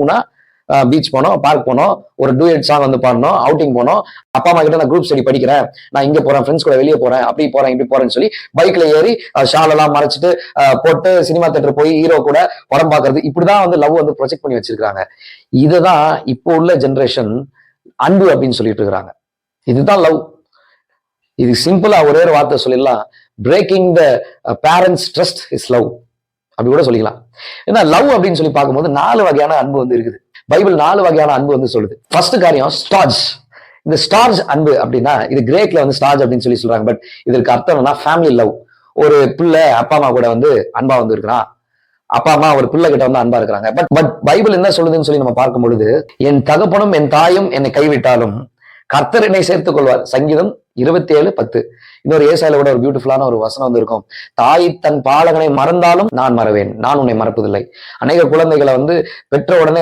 லவ்னா பீச் போனோம், பார்க் போனோம், ஒரு டூயட் சாங் வந்து பாடணும், அவுட்டிங் போனோம், அப்பா அம்மா கிட்ட நான் குரூப் ஸ்டடி படிக்கிறேன், நான் இங்க போறேன், ஃப்ரெண்ட்ஸ் கூட வெளியே போறேன், அப்படி போறேன் இப்படி போறேன்னு சொல்லி பைக்ல ஏறி ஷால் எல்லாம் மறைச்சிட்டு போட்டு சினிமா தியேட்டர் போய் ஹீரோ கூட படம் பார்க்கறது, இப்படிதான் வந்து லவ் வந்து ப்ரொஜெக்ட் பண்ணி வச்சிருக்காங்க. இதுதான் இப்போ உள்ள ஜென்ரேஷன் அன்பு அப்படின்னு சொல்லிட்டு இருக்கிறாங்க. இதுதான் லவ். இது சிம்பிளா ஒரே ஒரு வார்த்தை சொல்லிடலாம், breaking the parents trust is love அப்படி கூட சொல்லிக்கலாம். ஏன்னா லவ் அப்படின்னு சொல்லி பார்க்கும்போது 4 வகையான அன்பு வந்து இருக்குது. பைபிள் 4 வகையான அன்பு வந்து சொல்லுது. ஃபர்ஸ்ட் காரியம் ஸ்டார்ஜ். இந்த ஸ்டார்ஜ் அன்பு அப்படின்னா இது கிரேக்ல வந்து ஸ்டார்ஜ் அப்படின்னு சொல்லி சொல்றாங்க. பட் இதற்கு அர்த்தம் என்னன்னா ஃபேமிலி லவ். ஒரு பிள்ளை அப்பா அம்மா கூட வந்து அன்பா வந்து இருக்கிறான், அப்பா அம்மா ஒரு பிள்ளை கிட்ட வந்து அன்பா இருக்கிறாங்க. பட் பைபிள் என்ன சொல்லுதுன்னு சொல்லி நம்ம பார்க்கும் பொழுது, என் தகப்பனும் என் தாயும் என்னை கைவிட்டாலும் கர்த்தர் என்னை சேர்த்துக் கொள்வார். சங்கீதம் 27:10. இன்னொரு ஏசாயில கூட ஒரு பியூட்டிஃபுல்லான ஒரு வசனம் வந்து இருக்கும், தாய் தன் பாலகனை மறந்தாலும் நான் மறவேன், நான் உன்னை மறப்பதில்லை. அநேக குழந்தைகளை வந்து பெற்ற உடனே